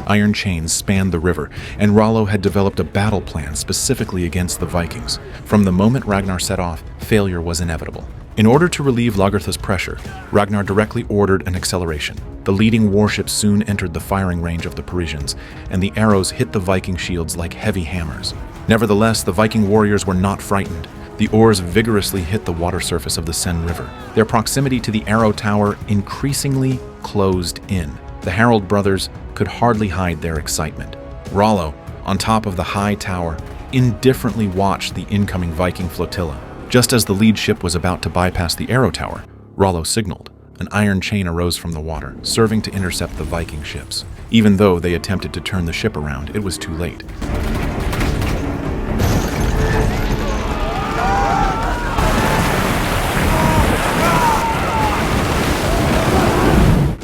Iron chains spanned the river, and Rollo had developed a battle plan specifically against the Vikings. From the moment Ragnar set off, failure was inevitable. In order to relieve Lagertha's pressure, Ragnar directly ordered an acceleration. The leading warships soon entered the firing range of the Parisians, and the arrows hit the Viking shields like heavy hammers. Nevertheless, the Viking warriors were not frightened. The oars vigorously hit the water surface of the Seine River. Their proximity to the arrow tower increasingly closed in. The Harald brothers could hardly hide their excitement. Rollo, on top of the high tower, indifferently watched the incoming Viking flotilla. Just as the lead ship was about to bypass the arrow tower, Rollo signaled. An iron chain arose from the water, serving to intercept the Viking ships. Even though they attempted to turn the ship around, it was too late.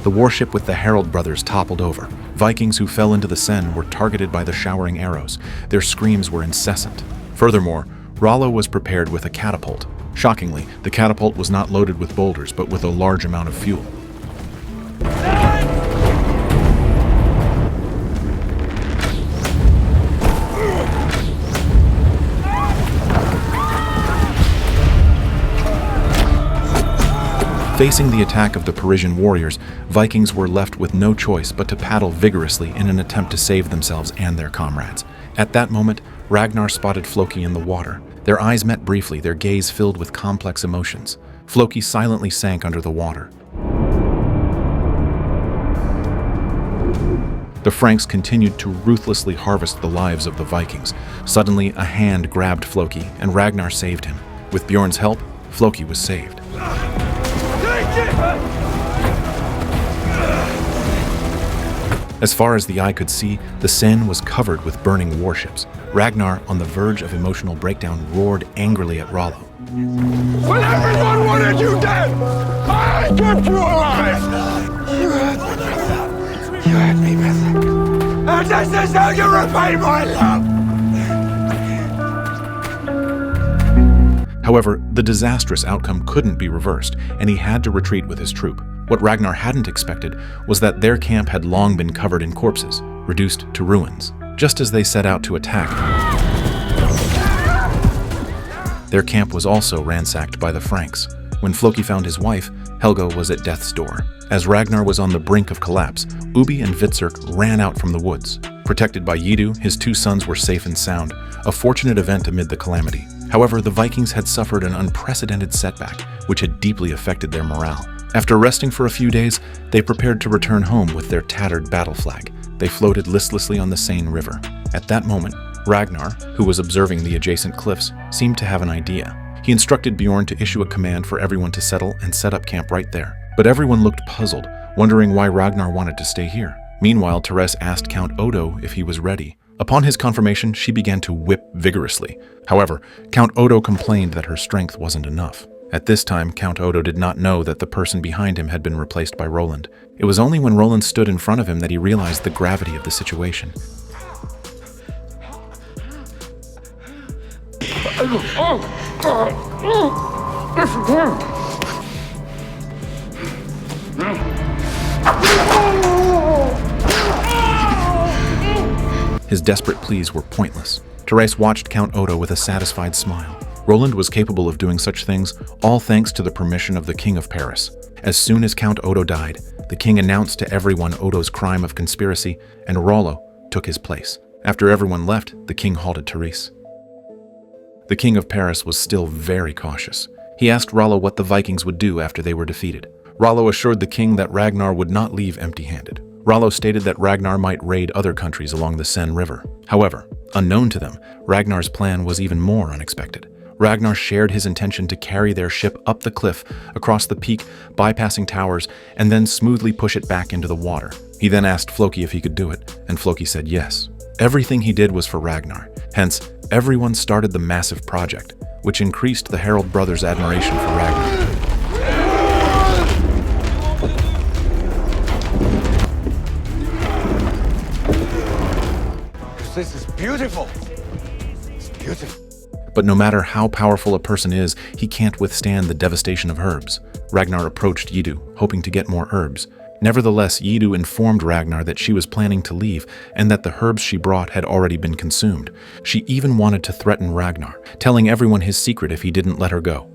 The warship with the Harald brothers toppled over. Vikings who fell into the Seine were targeted by the showering arrows. Their screams were incessant. Furthermore, Rollo was prepared with a catapult. Shockingly, the catapult was not loaded with boulders, but with a large amount of fuel. Facing the attack of the Parisian warriors, Vikings were left with no choice but to paddle vigorously in an attempt to save themselves and their comrades. At that moment, Ragnar spotted Floki in the water. Their eyes met briefly, their gaze filled with complex emotions. Floki silently sank under the water. The Franks continued to ruthlessly harvest the lives of the Vikings. Suddenly, a hand grabbed Floki, and Ragnar saved him. With Bjorn's help, Floki was saved. As far as the eye could see, the Seine was covered with burning warships. Ragnar, on the verge of emotional breakdown, roared angrily at Rollo. When everyone wanted you dead, I kept you alive! You had me, Wessex. And this is how you repay my love! However, the disastrous outcome couldn't be reversed, and he had to retreat with his troop. What Ragnar hadn't expected was that their camp had long been covered in corpses, reduced to ruins. Just as they set out to attack, their camp was also ransacked by the Franks. When Floki found his wife, Helga was at death's door. As Ragnar was on the brink of collapse, Ubi and Hvitserk ran out from the woods. Protected by Yidu, his two sons were safe and sound, a fortunate event amid the calamity. However, the Vikings had suffered an unprecedented setback, which had deeply affected their morale. After resting for a few days, they prepared to return home with their tattered battle flag. They floated listlessly on the Seine River. At that moment, Ragnar, who was observing the adjacent cliffs, seemed to have an idea. He instructed Bjorn to issue a command for everyone to settle and set up camp right there. But everyone looked puzzled, wondering why Ragnar wanted to stay here. Meanwhile, Therese asked Count Odo if he was ready. Upon his confirmation, she began to whip vigorously. However, Count Odo complained that her strength wasn't enough. At this time, Count Odo did not know that the person behind him had been replaced by Roland. It was only when Roland stood in front of him that he realized the gravity of the situation. His desperate pleas were pointless. Therese watched Count Odo with a satisfied smile. Roland was capable of doing such things, all thanks to the permission of the King of Paris. As soon as Count Odo died, the king announced to everyone Odo's crime of conspiracy, and Rollo took his place. After everyone left, the king halted Therese. The King of Paris was still very cautious. He asked Rollo what the Vikings would do after they were defeated. Rollo assured the king that Ragnar would not leave empty-handed. Rollo stated that Ragnar might raid other countries along the Seine River. However, unknown to them, Ragnar's plan was even more unexpected. Ragnar shared his intention to carry their ship up the cliff, across the peak, bypassing towers, and then smoothly push it back into the water. He then asked Floki if he could do it, and Floki said yes. Everything he did was for Ragnar. Hence, everyone started the massive project, which increased the Harald brothers' admiration for Ragnar. This is beautiful. It's beautiful. But no matter how powerful a person is, he can't withstand the devastation of herbs. Ragnar approached Yidu, hoping to get more herbs. Nevertheless, Yidu informed Ragnar that she was planning to leave and that the herbs she brought had already been consumed. She even wanted to threaten Ragnar, telling everyone his secret if he didn't let her go.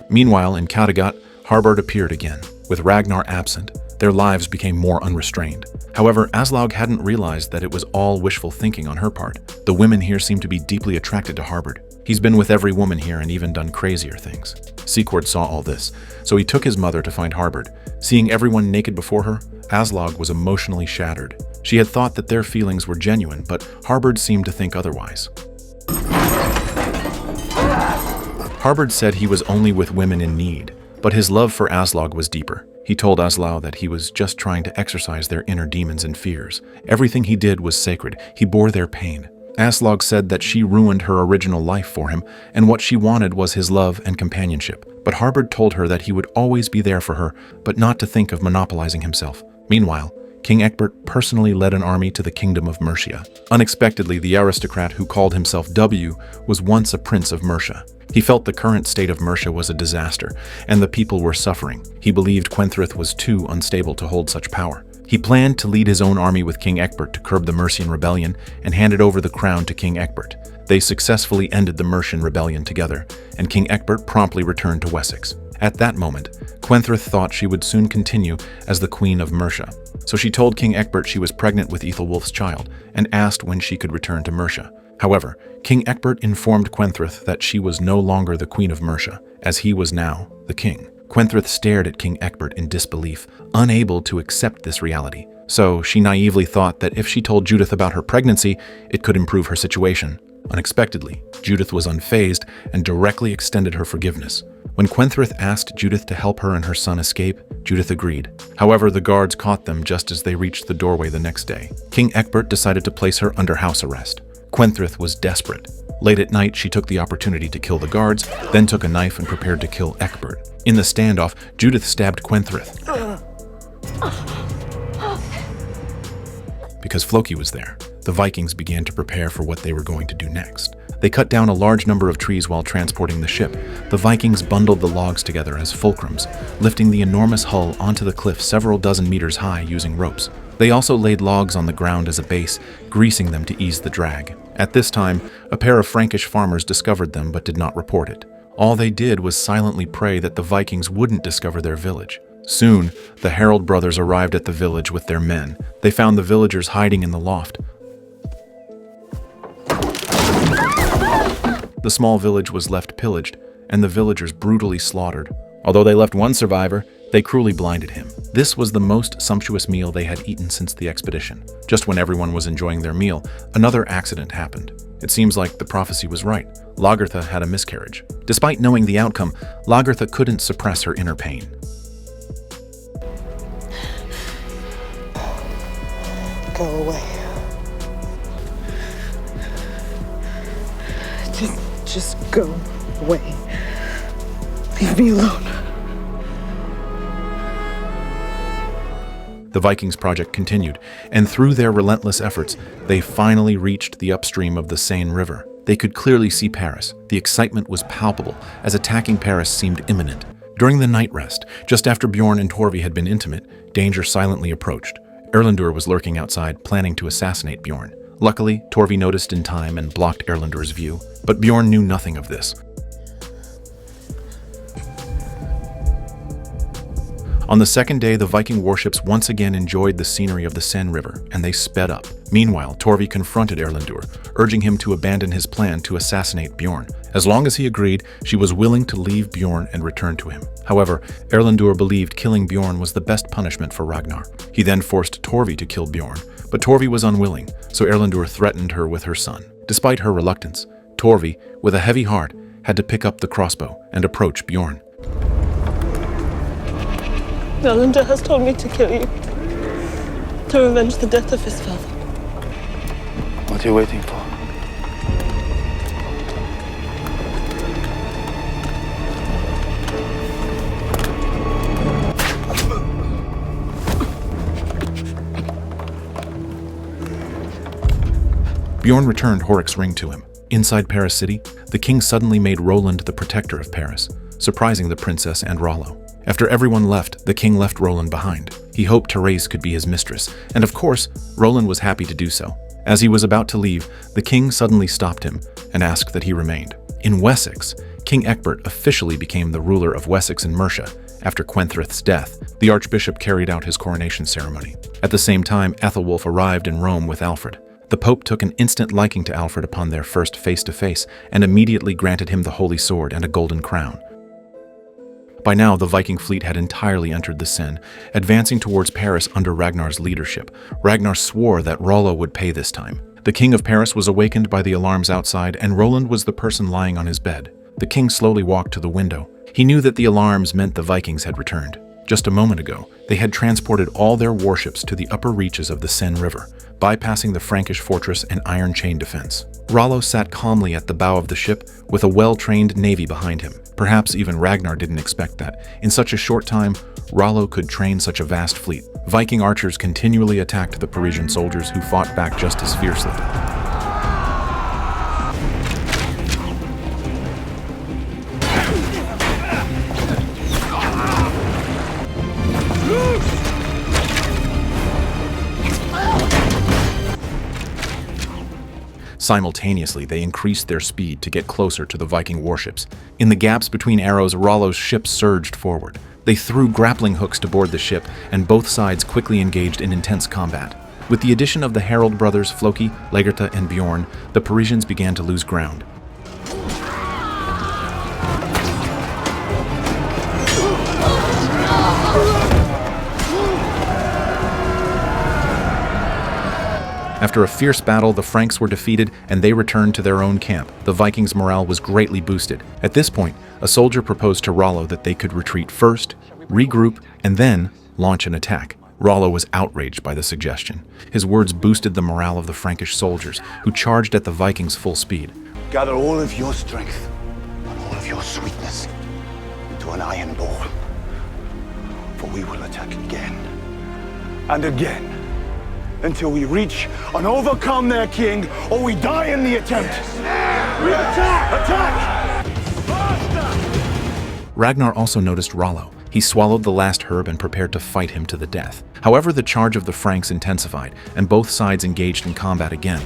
Meanwhile, in Kattegat, Harbard appeared again. With Ragnar absent, their lives became more unrestrained. However, Aslaug hadn't realized that it was all wishful thinking on her part. The women here seemed to be deeply attracted to Harbard. He's been with every woman here and even done crazier things. Sigurd saw all this, so he took his mother to find Harbard. Seeing everyone naked before her, Aslaug was emotionally shattered. She had thought that their feelings were genuine, but Harbard seemed to think otherwise. Harbard said he was only with women in need, but his love for Aslaug was deeper. He told Aslaug that he was just trying to exorcise their inner demons and fears. Everything he did was sacred. He bore their pain. Aslaug said that she ruined her original life for him, and what she wanted was his love and companionship. But Harbard told her that he would always be there for her, but not to think of monopolizing himself. Meanwhile, King Ecbert personally led an army to the kingdom of Mercia. Unexpectedly, the aristocrat who called himself W was once a prince of Mercia. He felt the current state of Mercia was a disaster, and the people were suffering. He believed Kwenthrith was too unstable to hold such power. He planned to lead his own army with King Ecbert to curb the Mercian rebellion and handed over the crown to King Ecbert. They successfully ended the Mercian rebellion together, and King Ecbert promptly returned to Wessex. At that moment, Kwenthrith thought she would soon continue as the Queen of Mercia. So she told King Ecbert she was pregnant with Aethelwulf's child and asked when she could return to Mercia. However, King Ecbert informed Kwenthrith that she was no longer the Queen of Mercia, as he was now the king. Kwenthrith stared at King Ecbert in disbelief, unable to accept this reality. So she naively thought that if she told Judith about her pregnancy, it could improve her situation. Unexpectedly, Judith was unfazed and directly extended her forgiveness. When Kwenthrith asked Judith to help her and her son escape, Judith agreed. However, the guards caught them just as they reached the doorway the next day. King Ecbert decided to place her under house arrest. Kwenthrith was desperate. Late at night, she took the opportunity to kill the guards, then took a knife and prepared to kill Ecbert. In the standoff, Judith stabbed Kwenthrith. Because Floki was there, the Vikings began to prepare for what they were going to do next. They cut down a large number of trees while transporting the ship. The Vikings bundled the logs together as fulcrums, lifting the enormous hull onto the cliff several dozen meters high using ropes. They also laid logs on the ground as a base, greasing them to ease the drag. At this time, a pair of Frankish farmers discovered them but did not report it. All they did was silently pray that the Vikings wouldn't discover their village. Soon, the Herald brothers arrived at the village with their men. They found the villagers hiding in the loft. The small village was left pillaged, and the villagers brutally slaughtered. Although they left one survivor, they cruelly blinded him. This was the most sumptuous meal they had eaten since the expedition. Just when everyone was enjoying their meal, another accident happened. It seems like the prophecy was right. Lagertha had a miscarriage. Despite knowing the outcome, Lagertha couldn't suppress her inner pain. Go away. Just go away. Leave me alone. The Vikings project continued, and through their relentless efforts, they finally reached the upstream of the Seine River. They could clearly see Paris. The excitement was palpable, as attacking Paris seemed imminent. During the night rest, just after Bjorn and Torvi had been intimate, danger silently approached. Erlendur was lurking outside, planning to assassinate Bjorn. Luckily, Torvi noticed in time and blocked Erlendur's view, but Bjorn knew nothing of this. On the second day, the Viking warships once again enjoyed the scenery of the Seine River, and they sped up. Meanwhile, Torvi confronted Erlendur, urging him to abandon his plan to assassinate Bjorn. As long as he agreed, she was willing to leave Bjorn and return to him. However, Erlendur believed killing Bjorn was the best punishment for Ragnar. He then forced Torvi to kill Bjorn, but Torvi was unwilling, so Erlendur threatened her with her son. Despite her reluctance, Torvi, with a heavy heart, had to pick up the crossbow and approach Bjorn. Erlendur has told me to kill you, to revenge the death of his father. What are you waiting for? Bjorn returned Horik's ring to him. Inside Paris city, the king suddenly made Roland the protector of Paris, surprising the princess and Rollo. After everyone left, the king left Roland behind. He hoped Therese could be his mistress, and of course, Roland was happy to do so. As he was about to leave, the king suddenly stopped him and asked that he remained. In Wessex, King Ecbert officially became the ruler of Wessex and Mercia. After Kwenthrith's death, the archbishop carried out his coronation ceremony. At the same time, Aethelwulf arrived in Rome with Alfred. The Pope took an instant liking to Alfred upon their first face-to-face and immediately granted him the holy sword and a golden crown. By now, the Viking fleet had entirely entered the Seine, advancing towards Paris under Ragnar's leadership. Ragnar swore that Rollo would pay this time. The king of Paris was awakened by the alarms outside, and Roland was the person lying on his bed. The king slowly walked to the window. He knew that the alarms meant the Vikings had returned. Just a moment ago, they had transported all their warships to the upper reaches of the Seine River, bypassing the Frankish fortress and iron chain defense. Rollo sat calmly at the bow of the ship with a well-trained navy behind him. Perhaps even Ragnar didn't expect that. In such a short time, Rollo could train such a vast fleet. Viking archers continually attacked the Parisian soldiers who fought back just as fiercely. Simultaneously, they increased their speed to get closer to the Viking warships. In the gaps between arrows, Rollo's ship surged forward. They threw grappling hooks to board the ship, and both sides quickly engaged in intense combat. With the addition of the Herald brothers Floki, Legertha, and Bjorn, the Parisians began to lose ground. After a fierce battle, the Franks were defeated and they returned to their own camp. The Vikings' morale was greatly boosted. At this point, a soldier proposed to Rollo that they could retreat first, regroup, and then launch an attack. Rollo was outraged by the suggestion. His words boosted the morale of the Frankish soldiers, who charged at the Vikings full speed. Gather all of your strength and all of your sweetness into an iron ball, for we will attack again and again, until we reach and overcome their king, or we die in the attempt. We attack! Attack! Faster! Ragnar also noticed Rollo. He swallowed the last herb and prepared to fight him to the death. However, the charge of the Franks intensified, and both sides engaged in combat again.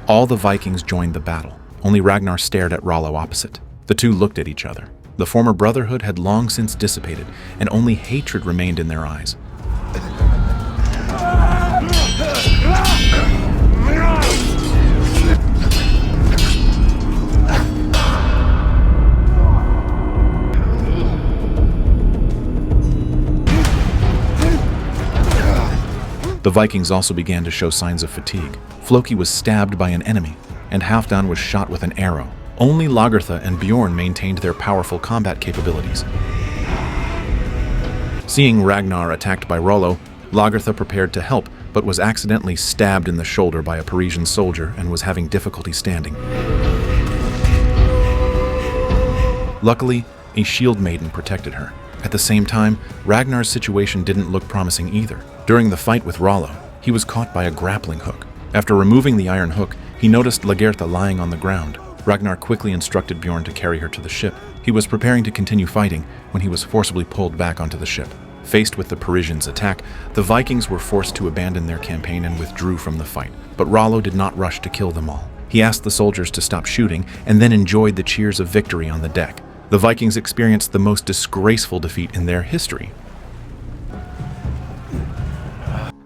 All the Vikings joined the battle. Only Ragnar stared at Rollo opposite. The two looked at each other. The former brotherhood had long since dissipated, and only hatred remained in their eyes. The Vikings also began to show signs of fatigue. Floki was stabbed by an enemy, and Halfdan was shot with an arrow. Only Lagertha and Bjorn maintained their powerful combat capabilities. Seeing Ragnar attacked by Rollo, Lagertha prepared to help, but was accidentally stabbed in the shoulder by a Parisian soldier and was having difficulty standing. Luckily, a shield maiden protected her. At the same time, Ragnar's situation didn't look promising either. During the fight with Rollo, he was caught by a grappling hook. After removing the iron hook, he noticed Lagertha lying on the ground. Ragnar quickly instructed Bjorn to carry her to the ship. He was preparing to continue fighting when he was forcibly pulled back onto the ship. Faced with the Parisians' attack, the Vikings were forced to abandon their campaign and withdrew from the fight. But Rollo did not rush to kill them all. He asked the soldiers to stop shooting and then enjoyed the cheers of victory on the deck. The Vikings experienced the most disgraceful defeat in their history.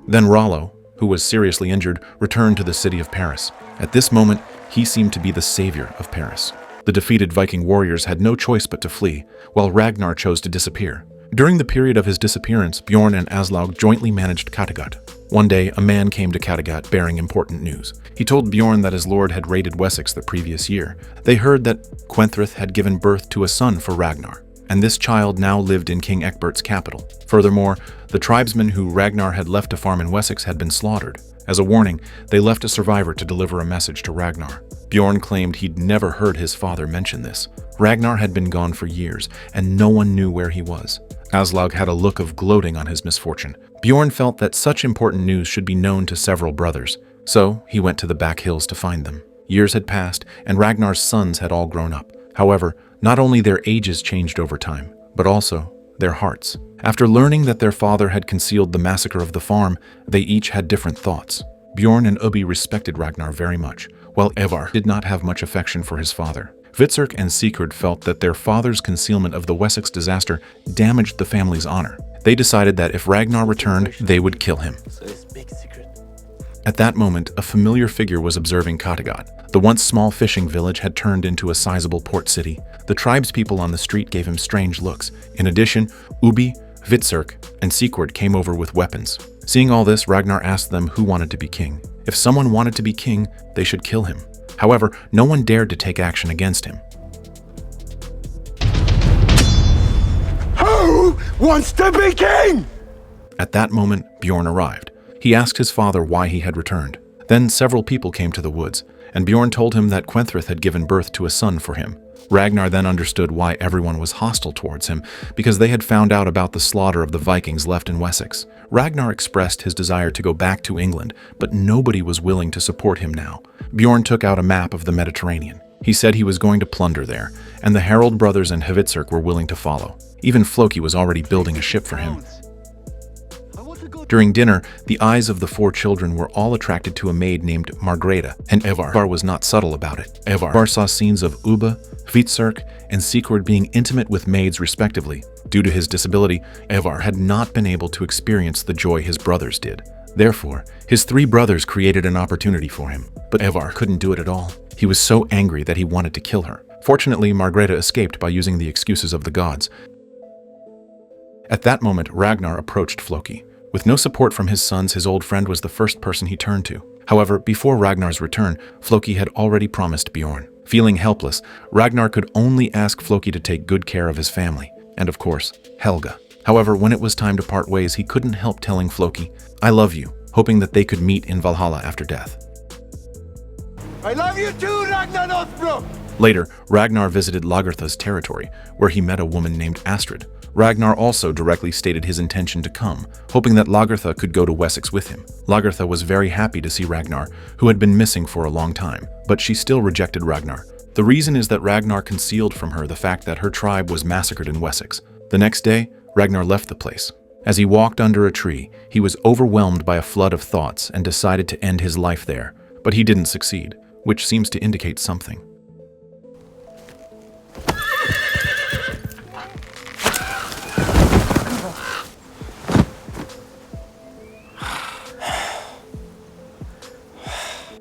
Then Rollo, who was seriously injured, returned to the city of Paris. At this moment, he seemed to be the savior of Paris. The defeated Viking warriors had no choice but to flee, while Ragnar chose to disappear. During the period of his disappearance, Bjorn and Aslaug jointly managed Kattegat. One day, a man came to Kattegat bearing important news. He told Bjorn that his lord had raided Wessex the previous year. They heard that Kwenthrith had given birth to a son for Ragnar, and this child now lived in King Ecbert's capital. Furthermore, the tribesmen who Ragnar had left to farm in Wessex had been slaughtered. As a warning, they left a survivor to deliver a message to Ragnar. Bjorn claimed he'd never heard his father mention this. Ragnar had been gone for years, and no one knew where he was. Aslaug had a look of gloating on his misfortune. Bjorn felt that such important news should be known to several brothers, so he went to the back hills to find them. Years had passed, and Ragnar's sons had all grown up. However, not only their ages changed over time, but also their hearts. After learning that their father had concealed the massacre of the farm, they each had different thoughts. Bjorn and Ubbi respected Ragnar very much, while Evar did not have much affection for his father. Hvitserk and Sigurd felt that their father's concealment of the Wessex disaster damaged the family's honor. They decided that if Ragnar returned, they would kill him. At that moment, a familiar figure was observing Kattegat. The once small fishing village had turned into a sizable port city. The tribespeople on the street gave him strange looks. In addition, Ubbi, Hvitserk, and Sigurd came over with weapons. Seeing all this, Ragnar asked them who wanted to be king. If someone wanted to be king, they should kill him. However, no one dared to take action against him. Who wants to be king? At that moment, Bjorn arrived. He asked his father why he had returned. Then several people came to the woods, and Bjorn told him that Kwenthrith had given birth to a son for him. Ragnar then understood why everyone was hostile towards him, because they had found out about the slaughter of the Vikings left in Wessex. Ragnar expressed his desire to go back to England, but nobody was willing to support him now. Bjorn took out a map of the Mediterranean. He said he was going to plunder there, and the Harald brothers and Hvitserk were willing to follow. Even Floki was already building a ship for him. During dinner, the eyes of the four children were all attracted to a maid named Margreta, and Evar was not subtle about it. Evar saw scenes of Ubba, Hvitserk, and Sigurd being intimate with maids respectively. Due to his disability, Evar had not been able to experience the joy his brothers did. Therefore, his three brothers created an opportunity for him, but Evar couldn't do it at all. He was so angry that he wanted to kill her. Fortunately, Margreta escaped by using the excuses of the gods. At that moment, Ragnar approached Floki. With no support from his sons, his old friend was the first person he turned to. However, before Ragnar's return, Floki had already promised Bjorn. Feeling helpless, Ragnar could only ask Floki to take good care of his family, and of course, Helga. However, when it was time to part ways, he couldn't help telling Floki, "I love you," hoping that they could meet in Valhalla after death. I love you too, Ragnar Lothbrok! Later, Ragnar visited Lagertha's territory, where he met a woman named Astrid. Ragnar also directly stated his intention to come, hoping that Lagertha could go to Wessex with him. Lagertha was very happy to see Ragnar, who had been missing for a long time, but she still rejected Ragnar. The reason is that Ragnar concealed from her the fact that her tribe was massacred in Wessex. The next day, Ragnar left the place. As he walked under a tree, he was overwhelmed by a flood of thoughts and decided to end his life there, but he didn't succeed, which seems to indicate something.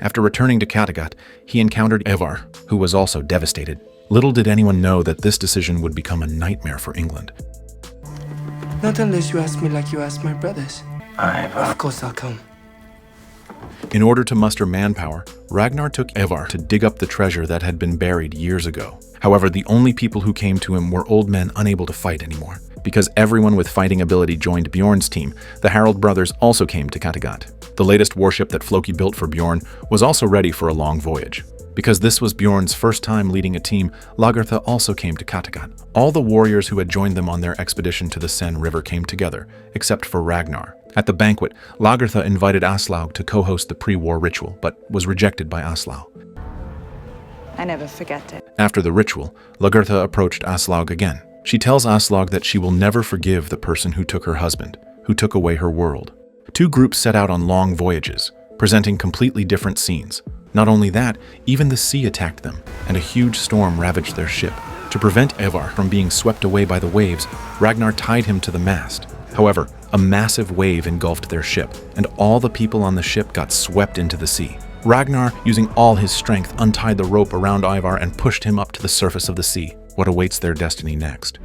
After returning to Kattegat, he encountered Evar, who was also devastated. Little did anyone know that this decision would become a nightmare for England. Not unless you ask me like you asked my brothers. Of course I'll come. In order to muster manpower, Ragnar took Evar to dig up the treasure that had been buried years ago. However, the only people who came to him were old men unable to fight anymore. Because everyone with fighting ability joined Bjorn's team, the Harald brothers also came to Kattegat. The latest warship that Floki built for Bjorn was also ready for a long voyage. Because this was Bjorn's first time leading a team, Lagertha also came to Kattegat. All the warriors who had joined them on their expedition to the Seine River came together, except for Ragnar. At the banquet, Lagertha invited Aslaug to co-host the pre-war ritual, but was rejected by Aslaug. I never forget it. After the ritual, Lagertha approached Aslaug again. She tells Aslaug that she will never forgive the person who took her husband, who took away her world. Two groups set out on long voyages, presenting completely different scenes. Not only that, even the sea attacked them, and a huge storm ravaged their ship. To prevent Evar from being swept away by the waves, Ragnar tied him to the mast. However, a massive wave engulfed their ship, and all the people on the ship got swept into the sea. Ragnar, using all his strength, untied the rope around Ivar and pushed him up to the surface of the sea. What awaits their destiny next?